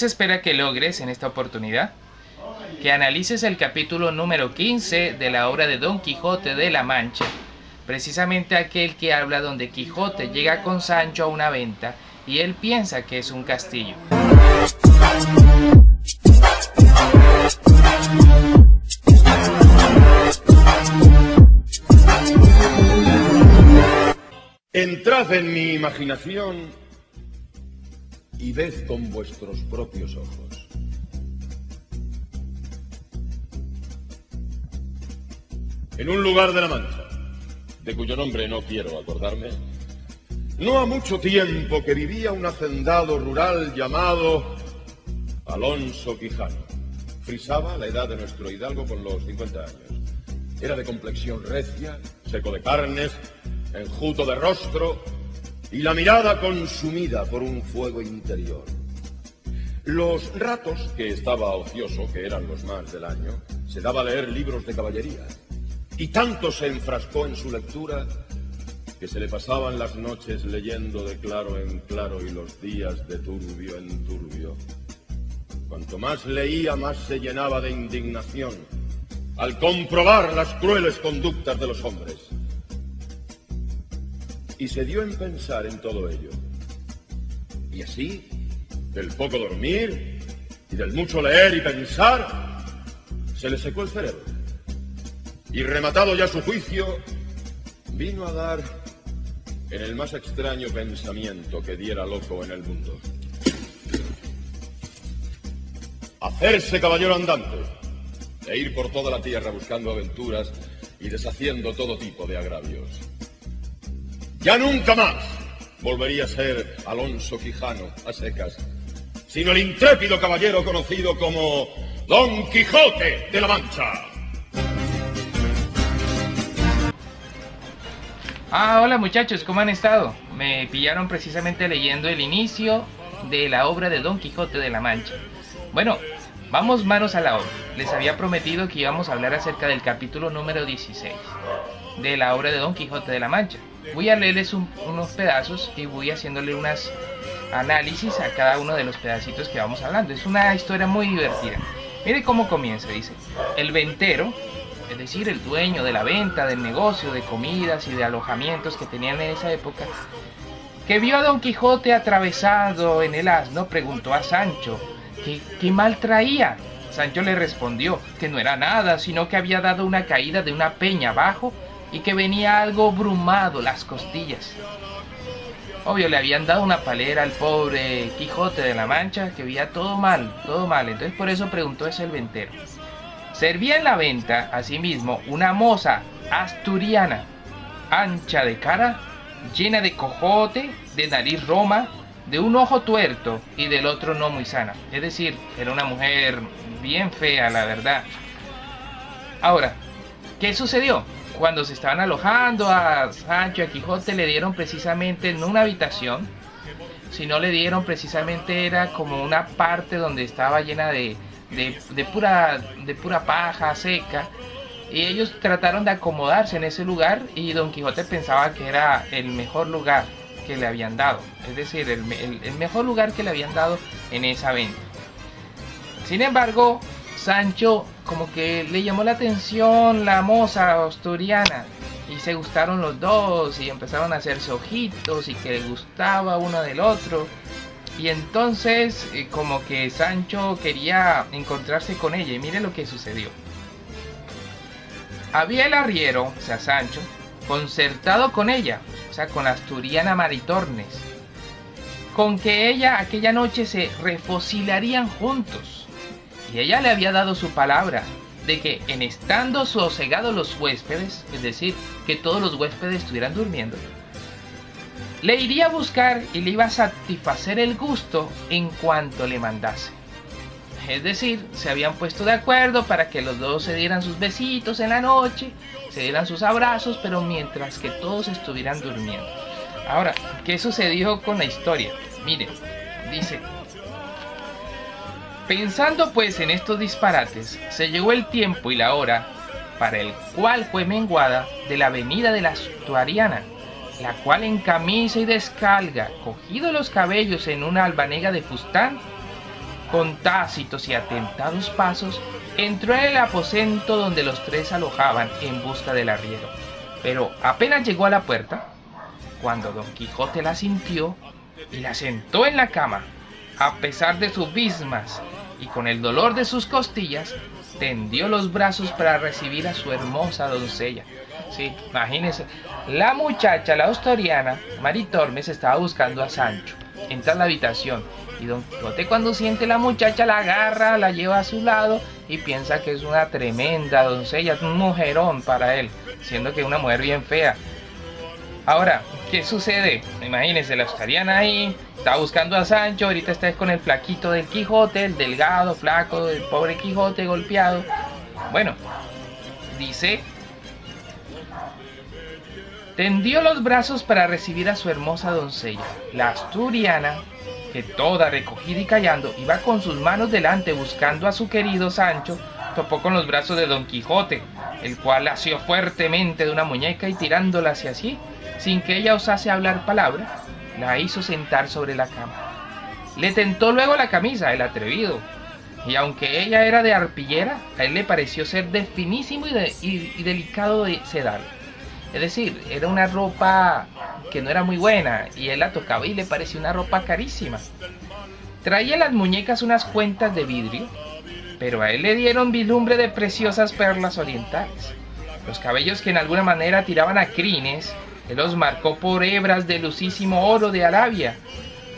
se espera que logres en esta oportunidad? Que analices el capítulo número 15 de la obra de Don Quijote de la Mancha, precisamente aquel que habla donde Quijote llega con Sancho a una venta y él piensa que es un castillo. Entrad en mi imaginación y ved con vuestros propios ojos. En un lugar de la Mancha, de cuyo nombre no quiero acordarme, no ha mucho tiempo que vivía un hacendado rural llamado Alonso Quijano. Frisaba la edad de nuestro hidalgo con los 50 años. Era de complexión recia, seco de carnes, enjuto de rostro y la mirada consumida por un fuego interior. Los ratos que estaba ocioso, que eran los más del año, se daba a leer libros de caballería. Y tanto se enfrascó en su lectura que se le pasaban las noches leyendo de claro en claro y los días de turbio en turbio. Cuanto más leía, más se llenaba de indignación al comprobar las crueles conductas de los hombres. Y se dio en pensar en todo ello. Y así, del poco dormir y del mucho leer y pensar, se le secó el cerebro. Y rematado ya su juicio, vino a dar en el más extraño pensamiento que diera loco en el mundo. Hacerse caballero andante e ir por toda la tierra buscando aventuras y deshaciendo todo tipo de agravios. Ya nunca más volvería a ser Alonso Quijano a secas, sino el intrépido caballero conocido como Don Quijote de la Mancha. Hola muchachos, ¿cómo han estado? Me pillaron precisamente leyendo el inicio de la obra de Don Quijote de la Mancha. Bueno, vamos manos a la obra. Les había prometido que íbamos a hablar acerca del capítulo número 16 de la obra de Don Quijote de la Mancha. Voy a leerles unos pedazos y voy haciéndole unas análisis a cada uno de los pedacitos que vamos hablando. Es una historia muy divertida. Mire cómo comienza, dice: el ventero, es decir, el dueño de la venta, del negocio de comidas y de alojamientos que tenían en esa época, que vio a Don Quijote atravesado en el asno, preguntó a Sancho ¿qué mal traía? Sancho le respondió que no era nada, sino que había dado una caída de una peña abajo y que venía algo brumado las costillas. Obvio, le habían dado una palera al pobre Quijote de la Mancha, que veía todo mal, entonces por eso preguntó eso el ventero. Servía en la venta, asimismo, una moza asturiana, ancha de cara, llena de cojote, de nariz roma, de un ojo tuerto y del otro no muy sana. Es decir, era una mujer bien fea, la verdad. Ahora, ¿qué sucedió? Cuando se estaban alojando a Sancho y a Quijote, le dieron precisamente no una habitación, sino le dieron precisamente, era como una parte donde estaba llena de pura paja seca, y ellos trataron de acomodarse en ese lugar y Don Quijote pensaba que era el mejor lugar que le habían dado, es decir, el mejor lugar que le habían dado en esa venta. Sin embargo, Sancho como que le llamó la atención la moza asturiana y se gustaron los dos y empezaron a hacerse ojitos y que le gustaba uno del otro. Y entonces como que Sancho quería encontrarse con ella y mire lo que sucedió. Había el arriero, o sea Sancho, concertado con ella, o sea con la asturiana Maritornes, con que ella aquella noche se refocilarían juntos. Y ella le había dado su palabra de que en estando sosegados los huéspedes, es decir, que todos los huéspedes estuvieran durmiendo, le iría a buscar y le iba a satisfacer el gusto en cuanto le mandase. Es decir, se habían puesto de acuerdo para que los dos se dieran sus besitos en la noche, se dieran sus abrazos, pero mientras que todos estuvieran durmiendo. Ahora, ¿qué sucedió con la historia? Miren, dice: pensando pues en estos disparates, se llegó el tiempo y la hora para el cual fue menguada de la venida de la asturiana, la cual en camisa y descalga, cogido los cabellos en una albanega de fustán, con tácitos y atentados pasos, entró en el aposento donde los tres alojaban en busca del arriero. Pero apenas llegó a la puerta, cuando Don Quijote la sintió y la sentó en la cama, a pesar de sus bismas y con el dolor de sus costillas, tendió los brazos para recibir a su hermosa doncella. Sí, imagínense, la muchacha, la asturiana, Maritormes, estaba buscando a Sancho. Entra a la habitación y Don Quijote, cuando siente la muchacha, la agarra, la lleva a su lado y piensa que es una tremenda doncella, un mujerón para él, siendo que es una mujer bien fea. Ahora, ¿qué sucede? Imagínense, la asturiana ahí está buscando a Sancho, ahorita está con el flaquito del Quijote, el delgado, flaco, del pobre Quijote golpeado. Bueno, dice: tendió los brazos para recibir a su hermosa doncella. La asturiana, que toda recogida y callando, iba con sus manos delante buscando a su querido Sancho, topó con los brazos de Don Quijote, el cual la asió fuertemente de una muñeca y tirándola hacia sí, sin que ella osase hablar palabra, la hizo sentar sobre la cama. Le tentó luego la camisa, el atrevido, y aunque ella era de arpillera, a él le pareció ser de finísimo y delicado de sedal. Es decir, era una ropa que no era muy buena, y él la tocaba y le pareció una ropa carísima. Traía en las muñecas unas cuentas de vidrio, pero a él le dieron vislumbre de preciosas perlas orientales. Los cabellos que en alguna manera tiraban a crines, él los marcó por hebras de lucísimo oro de Arabia,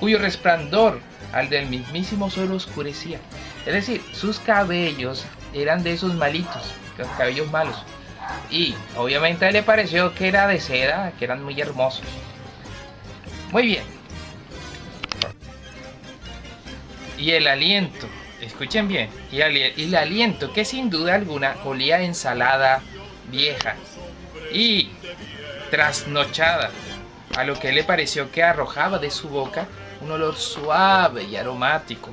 cuyo resplandor al del mismísimo sol oscurecía. Es decir, sus cabellos eran de esos malitos, los cabellos malos. Y obviamente a él le pareció que era de seda, que eran muy hermosos. Muy bien. Y el aliento, escuchen bien, y el aliento, que sin duda alguna olía a ensalada vieja y trasnochada, a lo que él le pareció que arrojaba de su boca un olor suave y aromático.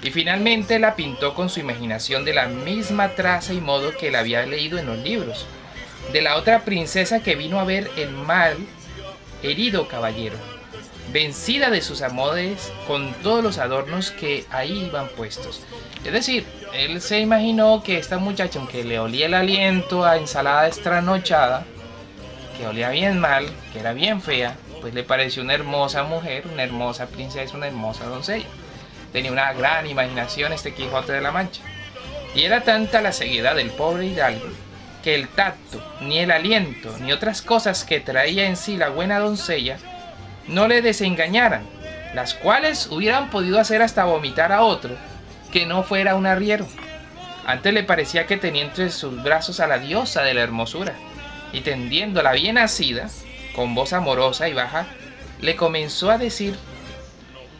Y finalmente la pintó con su imaginación de la misma traza y modo que la había leído en los libros, de la otra princesa que vino a ver el mal herido caballero, vencida de sus amores, con todos los adornos que ahí iban puestos. Es decir, él se imaginó que esta muchacha, aunque le olía el aliento a ensalada estranochada, que olía bien mal, que era bien fea, pues le pareció una hermosa mujer, una hermosa princesa, una hermosa doncella. Tenía una gran imaginación este Quijote de la Mancha. Y era tanta la ceguedad del pobre hidalgo, que el tacto, ni el aliento, ni otras cosas que traía en sí la buena doncella, no le desengañaran, las cuales hubieran podido hacer hasta vomitar a otro, que no fuera un arriero. Antes le parecía que tenía entre sus brazos a la diosa de la hermosura, y tendiéndola bien nacida, con voz amorosa y baja, le comenzó a decir: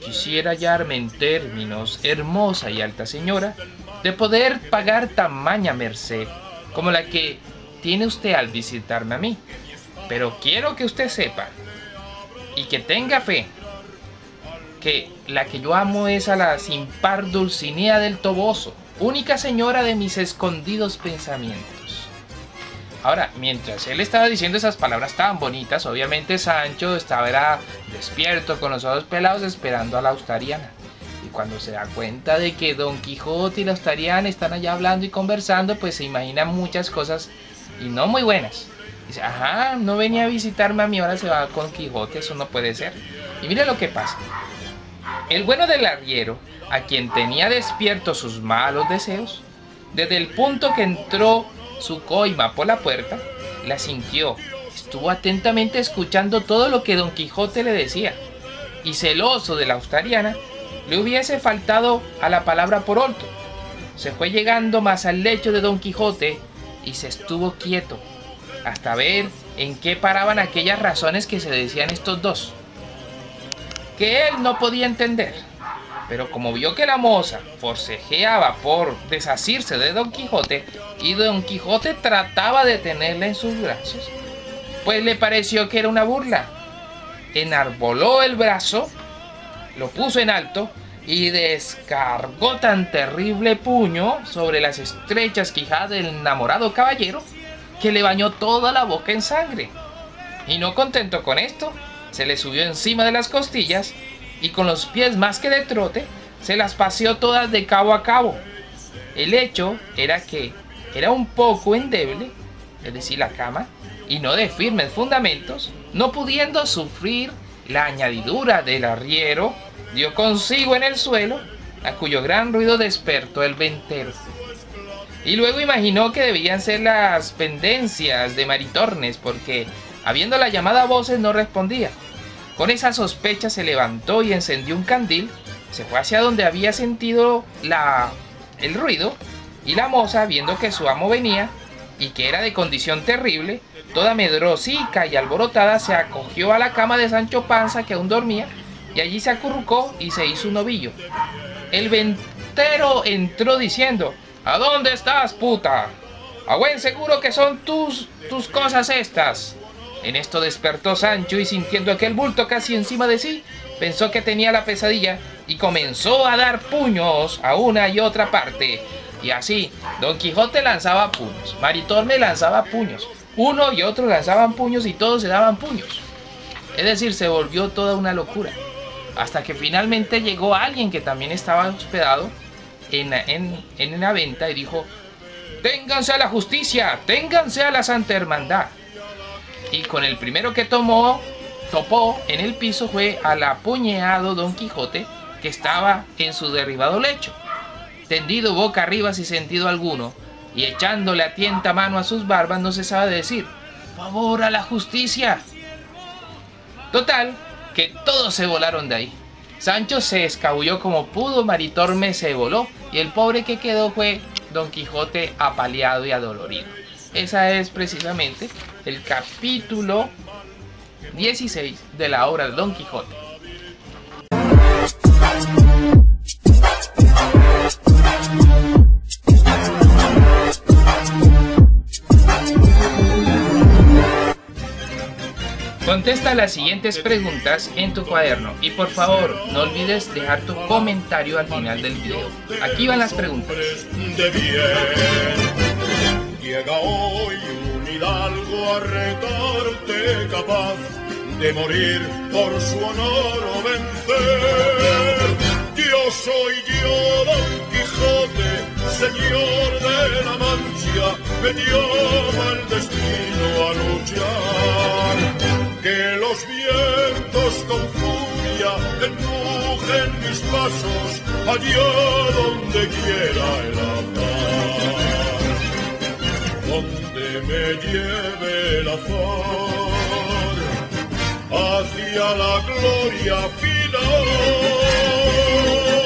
quisiera hallarme en términos, hermosa y alta señora, de poder pagar tamaña merced como la que tiene usted al visitarme a mí. Pero quiero que usted sepa y que tenga fe que la que yo amo es a la sin par Dulcinea del Toboso, única señora de mis escondidos pensamientos. Ahora, mientras él estaba diciendo esas palabras tan bonitas, obviamente Sancho estaba despierto con los ojos pelados esperando a la asturiana. Y cuando se da cuenta de que Don Quijote y la asturiana están allá hablando y conversando, pues se imagina muchas cosas y no muy buenas. Dice: ajá, no venía a visitarme a mí, ahora se va con Quijote, eso no puede ser. Y mire lo que pasa. El bueno del arriero, a quien tenía despiertos sus malos deseos, desde el punto que entró su coima por la puerta, la sintió, estuvo atentamente escuchando todo lo que Don Quijote le decía, y celoso de la asturiana, le hubiese faltado a la palabra por alto. Se fue llegando más al lecho de Don Quijote y se estuvo quieto, hasta ver en qué paraban aquellas razones que se decían estos dos, que él no podía entender. Pero como vio que la moza forcejeaba por desasirse de Don Quijote y Don Quijote trataba de tenerla en sus brazos, pues le pareció que era una burla. Enarboló el brazo, lo puso en alto y descargó tan terrible puño sobre las estrechas quijadas del enamorado caballero que le bañó toda la boca en sangre. Y no contento con esto, se le subió encima de las costillas y con los pies más que de trote se las paseó todas de cabo a cabo. El hecho era que era un poco endeble, es decir, la cama, y no de firmes fundamentos, no pudiendo sufrir la añadidura del arriero, dio consigo en el suelo, a cuyo gran ruido despertó el ventero. Y luego imaginó que debían ser las pendencias de Maritornes, porque, habiendo la llamada a voces, no respondía. Con esa sospecha se levantó y encendió un candil, se fue hacia donde había sentido el ruido, y la moza, viendo que su amo venía, y que era de condición terrible, toda medrosica y alborotada, se acogió a la cama de Sancho Panza, que aún dormía, y allí se acurrucó y se hizo un ovillo. El ventero entró diciendo: ¿A dónde estás, puta? A buen seguro que son tus cosas estas. En esto despertó Sancho y, sintiendo aquel bulto casi encima de sí, pensó que tenía la pesadilla y comenzó a dar puños a una y otra parte. Y así, Don Quijote lanzaba puños, Maritornes lanzaba puños, uno y otro lanzaban puños y todos se daban puños. Es decir, se volvió toda una locura. Hasta que finalmente llegó alguien que también estaba hospedado en la venta y dijo: ténganse a la justicia, ténganse a la Santa Hermandad. Y con el primero que topó en el piso fue al apuñeado Don Quijote, que estaba en su derribado lecho, tendido boca arriba sin sentido alguno, y echándole a tienta mano a sus barbas, no cesaba de decir: favor a la justicia. Total, que todos se volaron de ahí. Sancho se escabulló como pudo, Maritornes se voló, y el pobre que quedó fue Don Quijote apaleado y adolorido. Ese es precisamente el capítulo 16 de la obra de Don Quijote. Contesta las siguientes preguntas en tu cuaderno y por favor no olvides dejar tu comentario al final del video. Aquí van las preguntas. Llega hoy un hidalgo a retarte, capaz de morir por su honor o vencer. Yo soy yo, Don Quijote, señor de la Mancha, me llama el destino a luchar. Que los vientos con furia empujen mis pasos allá donde quiera el azar, donde me lleve el azar, hacia la gloria final.